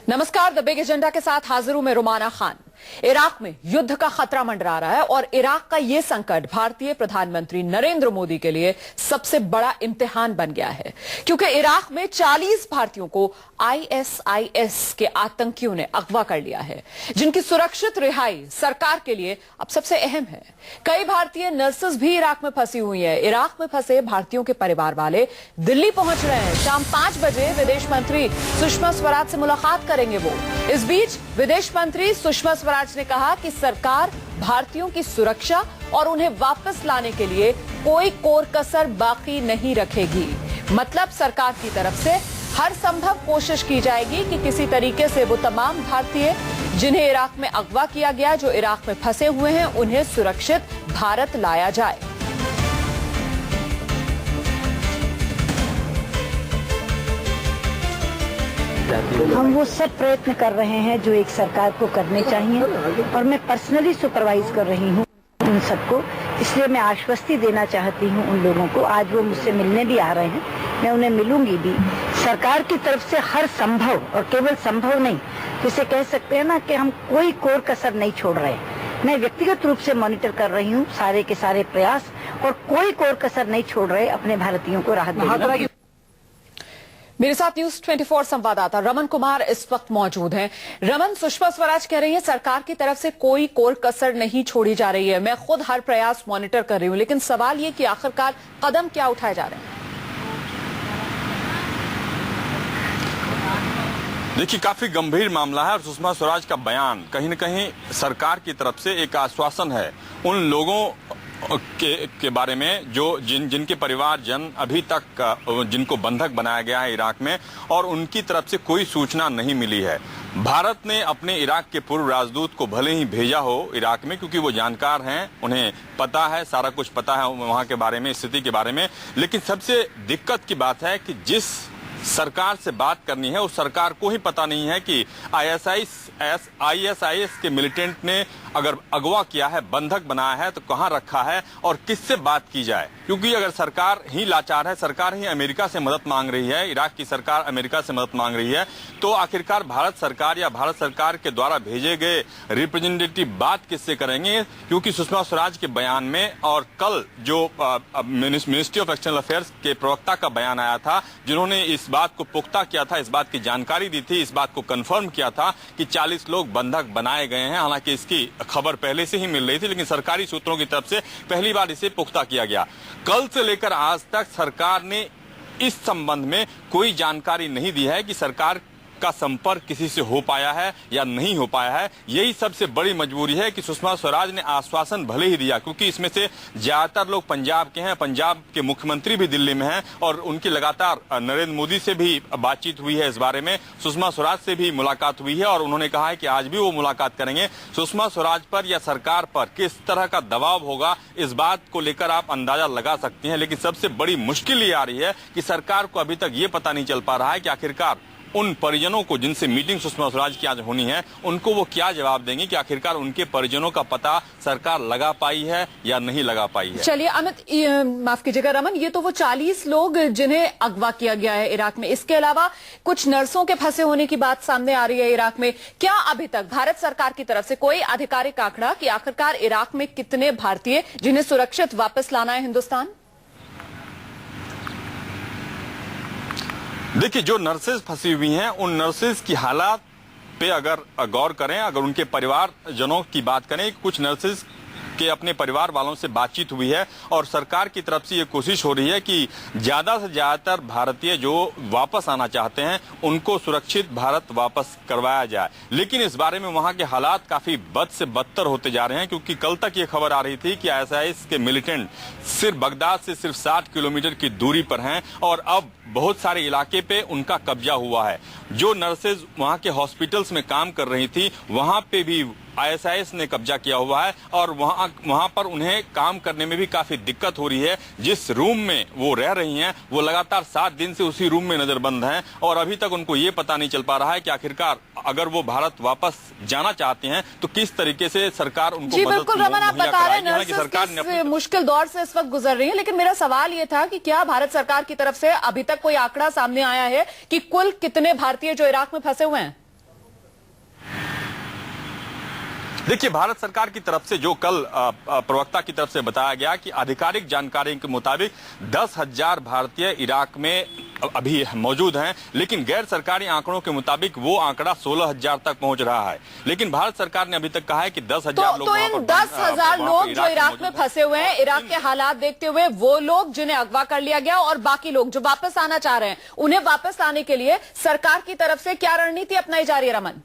नमस्कार, the big agenda के साथ हाजिर हूं मैं रुमाना खान। इराक में युद्ध का खतरा मंडरा रहा है और इराक का यह संकट भारतीय प्रधानमंत्री नरेंद्र मोदी के लिए सबसे बड़ा इम्तिहान बन गया है, क्योंकि इराक में 40 भारतीयों को आईएसआईएस के आतंकियों ने अगवा कर लिया है, जिनकी सुरक्षित रिहाई सरकार के लिए अब सबसे अहम है। कई भारतीय नर्सेस भी इराक में फंसी हुई है। इराक में फंसे भारतीयों के परिवार वाले दिल्ली पहुंच रहे हैं। शाम 5 बजे विदेश मंत्री सुषमा स्वराज से मुलाकात करेंगे वो। इस बीच विदेश मंत्री सुषमा स्वराज ने कहा कि सरकार भारतीयों की सुरक्षा और उन्हें वापस लाने के लिए कोई कोर कसर बाकी नहीं रखेगी। मतलब सरकार की तरफ से हर संभव कोशिश की जाएगी कि किसी तरीके से वो तमाम भारतीय जिन्हें इराक में अगवा किया गया, जो इराक में फंसे हुए हैं, उन्हें सुरक्षित भारत लाया जाए। हम वो सब प्रयत्न कर रहे हैं जो एक सरकार को करने चाहिए और मैं पर्सनली सुपरवाइज कर रही हूँ उन सबको। इसलिए मैं आश्वस्ति देना चाहती हूँ उन लोगों को। आज वो मुझसे मिलने भी आ रहे हैं, मैं उन्हें मिलूंगी भी। सरकार की तरफ से हर संभव, और केवल संभव नहीं, जिसे कह सकते हैं ना कि हम कोई कोर कसर नहीं छोड़ रहे। मैं व्यक्तिगत रूप से मॉनिटर कर रही हूँ सारे के सारे प्रयास, और कोई कोर कसर नहीं छोड़ रहे अपने भारतीयों को राहत देने की। मेरे साथ न्यूज 24 संवाददाता रमन कुमार इस वक्त मौजूद हैं। रमन, सुषमा स्वराज कह रही है सरकार की तरफ से कोई कोर कसर नहीं छोड़ी जा रही है। मैं खुद हर प्रयास मॉनिटर कर रही हूं, लेकिन सवाल ये कि आखिरकार कदम क्या उठाए जा रहे हैं? देखिए, काफी गंभीर मामला है और सुषमा स्वराज का बयान कहीं न कहीं सरकार की तरफ से एक आश्वासन है उन लोगों के बारे में जो जिनके परिवारजन अभी तक जिनको बंधक बनाया गया है इराक में, और उनकी तरफ से कोई सूचना नहीं मिली है। भारत ने अपने इराक के पूर्व राजदूत को भले ही भेजा हो इराक में, क्योंकि वो जानकार हैं, उन्हें पता है, सारा कुछ पता है वहां के बारे में, स्थिति के बारे में। लेकिन सबसे दिक्कत की बात है कि जिस सरकार से बात करनी है उस सरकार को ही पता नहीं है कि आईएसआईएस के मिलिटेंट ने अगर अगवा किया है, बंधक बनाया है, तो कहां रखा है और किससे बात की जाए। क्योंकि अगर सरकार ही लाचार है, सरकार ही अमेरिका से मदद मांग रही है, इराक की सरकार अमेरिका से मदद मांग रही है, तो आखिरकार भारत सरकार या भारत सरकार के द्वारा भेजे गए रिप्रेजेंटेटिव बात किससे करेंगे? क्योंकि सुषमा स्वराज के बयान में और कल जो मिनिस्ट्री ऑफ एक्सटर्नल अफेयर्स के प्रवक्ता का बयान आया था, जिन्होंने इस बात को पुख्ता किया था, इस बात की जानकारी दी थी, इस बात को कंफर्म किया था कि 40 लोग बंधक बनाए गए हैं। हालांकि इसकी खबर पहले से ही मिल रही थी, लेकिन सरकारी सूत्रों की तरफ से पहली बार इसे पुख्ता किया गया। कल से लेकर आज तक सरकार ने इस संबंध में कोई जानकारी नहीं दी है कि सरकार का संपर्क किसी से हो पाया है या नहीं हो पाया है। यही सबसे बड़ी मजबूरी है कि सुषमा स्वराज ने आश्वासन भले ही दिया, क्योंकि इसमें से ज्यादातर लोग पंजाब के हैं, पंजाब के मुख्यमंत्री भी दिल्ली में हैं और उनकी लगातार नरेंद्र मोदी से भी बातचीत हुई है इस बारे में, सुषमा स्वराज से भी मुलाकात हुई है और उन्होंने कहा है कि आज भी वो मुलाकात करेंगे। सुषमा स्वराज पर या सरकार पर किस तरह का दबाव होगा, इस बात को लेकर आप अंदाजा लगा सकती हैं। लेकिन सबसे बड़ी मुश्किल ये आ रही है कि सरकार को अभी तक ये पता नहीं चल पा रहा है कि आखिरकार उन परिजनों को जिनसे मीटिंग सुषमा स्वराज की आज होनी है, उनको वो क्या जवाब देंगे कि आखिरकार उनके परिजनों का पता सरकार लगा पाई है या नहीं लगा पाई है। चलिए अमित, माफ कीजिएगा रमन, ये तो वो 40 लोग जिन्हें अगवा किया गया है इराक में, इसके अलावा कुछ नर्सों के फंसे होने की बात सामने आ रही है इराक में। क्या अभी तक भारत सरकार की तरफ से कोई आधिकारिक आंकड़ा कि आखिरकार इराक में कितने भारतीय जिन्हें सुरक्षित वापस लाना है हिंदुस्तान? देखिए, जो नर्सेज फंसी हुई हैं उन नर्सेज की हालात पे अगर गौर करें, अगर उनके परिवारजनों की बात करें, कुछ नर्सेज के अपने परिवार वालों से बातचीत हुई है और सरकार की तरफ से ये कोशिश हो रही है कि ज्यादा से ज्यादातर भारतीय जो वापस आना चाहते हैं उनको सुरक्षित भारत वापस करवाया जाए। लेकिन इस बारे में वहां के हालात काफी बद से बदतर होते जा रहे हैं, क्योंकि कल तक ये खबर आ रही थी कि आईएसआईएस के मिलिटेंट सिर्फ बगदाद से सिर्फ 60 किलोमीटर की दूरी पर हैं और अब बहुत सारे इलाके पे उनका कब्जा हुआ है। जो नर्सेज वहां के हॉस्पिटल्स में काम कर रही थी, वहां पे भी आईएसआईएस ने कब्जा किया हुआ है और वहां पर उन्हें काम करने में भी काफी दिक्कत हो रही है। जिस रूम में वो रह रही हैं, वो लगातार 7 दिन से उसी रूम में नजरबंद हैं और अभी तक उनको ये पता नहीं चल पा रहा है कि आखिरकार अगर वो भारत वापस जाना चाहते हैं तो किस तरीके से सरकार उनको जी बिल्कुल रमन, आप बता रहे हैं सरकार ने मुश्किल दौर से इस वक्त गुजर रही है, लेकिन मेरा सवाल ये था कि क्या भारत सरकार की तरफ से अभी तक कोई आंकड़ा सामने आया है कि कुल कितने भारतीय जो इराक में फंसे हुए हैं? देखिए, भारत सरकार की तरफ से जो कल प्रवक्ता की तरफ से बताया गया कि आधिकारिक जानकारी के मुताबिक 10,000 भारतीय इराक में अभी मौजूद हैं, लेकिन गैर सरकारी आंकड़ों के मुताबिक वो आंकड़ा 16,000 तक पहुंच रहा है। लेकिन भारत सरकार ने अभी तक कहा है कि 10,000 लोग तो इन 10,000 लोग जो इराक में फंसे हुए हैं, इराक के हालात देखते हुए वो लोग जिन्हें अगवा कर लिया गया और बाकी लोग जो वापस आना चाह रहे हैं, उन्हें वापस लाने के लिए सरकार की तरफ से क्या रणनीति अपनाई जा रही है? रमन,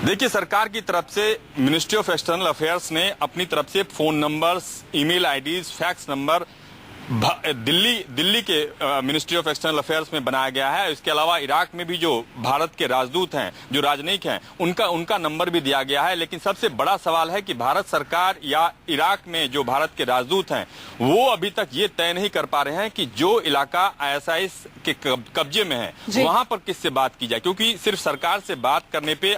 देखिए, सरकार की तरफ से मिनिस्ट्री ऑफ एक्सटर्नल अफेयर्स ने अपनी तरफ से phone numbers, email IDs, fax number Delhi के मिनिस्ट्री ऑफ एक्सटर्नल अफेयर्स में बनाया गया है। इसके अलावा इराक में भी जो भारत के राजदूत हैं, जो राजनयिक हैं, उनका नंबर भी दिया गया है। लेकिन सबसे बड़ा सवाल है कि भारत सरकार या इराक में जो भारत के राजदूत हैं, वो अभी तक ये तय नहीं कर पा रहे हैं कि जो इलाका ISIS के कब्जे में है वहां पर किससे बात की जाए, क्योंकि सिर्फ सरकार से बात करने पे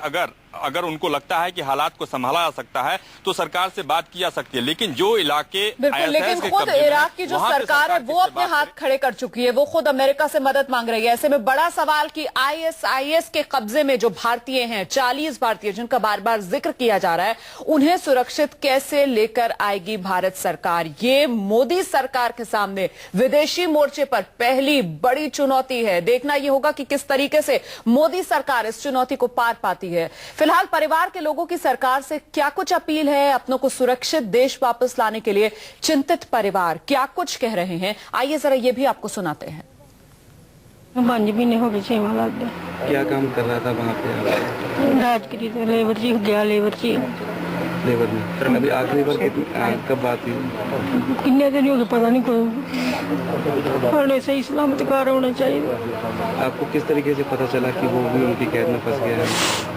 अगर उनको लगता है कि हालात को संभाला जा सकता है तो सरकार से बात की जा सकती है। लेकिन जो इलाके लेकिन खुद इराक की जो सरकार है वो अपने हाथ खड़े कर चुकी है, वो खुद अमेरिका से मदद मांग रही है। ऐसे में बड़ा सवाल कि ISIS के कब्जे में जो भारतीय हैं, 40 भारतीय जिनका बार बार जिक्र किया जा रहा है, उन्हें सुरक्षित कैसे लेकर आएगी भारत सरकार? ये मोदी सरकार के सामने विदेशी मोर्चे पर पहली बड़ी चुनौती है। देखना यह होगा कि किस तरीके से मोदी सरकार इस चुनौती को पार पाती है। फिलहाल परिवार के लोगों की सरकार से क्या कुछ अपील है? अपनों को सुरक्षित देश वापस लाने के लिए चिंतित परिवार क्या कुछ कह रहे हैं, आइए जरा ये भी आपको सुनाते हैं। 5 महीने हो गए 6 माह लग गए। क्या काम कर रहा था वहाँ पे? राजगिरी से लेबर जी गया, लेबर में। अभी आखिरी बार कब बात हुई? किन्ने दिन हो गए पता नहीं, कोई सही सलामत कार होना चाहिए। आपको किस तरीके से पता चला कि वो भी उनकी कैद में फंस गया है?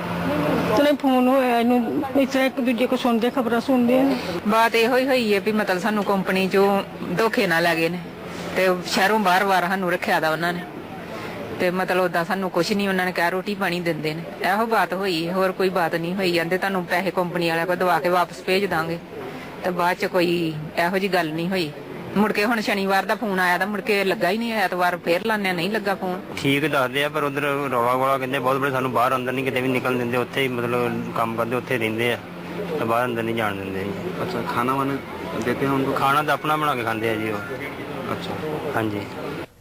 तो फोन होया इस तरह एक दूजे को सुनते, खबर सुनते हैं। बात यो ही है भी मतलब सानू कंपनी जो धोखे ना लगे ने ते शहरों बार बार सानू रखा था उन्होंने, ते मतलब उदा सानू कुछ नहीं उन्होंने कहा रोटी पानी देंदे ने। एहो बात हुई, होर कोई बात नहीं हुई। कहते तुहानू पैसे कंपनी वाले को दवा के वापस भेज दांगे, ते बाद च कोई एहो जी गल नहीं हुई। मुड़के हुण शनिवार का फोन आया था, मुड़के लगा ही नहीं, ऐतवार फिर लाने नहीं लगा फोन। ठीक दसदे आ पर उधर रौला गौला कहते बहुत बड़े सानू बाहर अंदर नहीं किते भी निकल देंगे, उत्थे ही मतलब काम करते उत्थे रहिंदे आ, तो बाहर अंदर नहीं जान देंगे। अच्छा, खाना वाना देते हैं उनको? खाना तो अपना बना के खाते हैं जी वो। अच्छा, हाँ जी।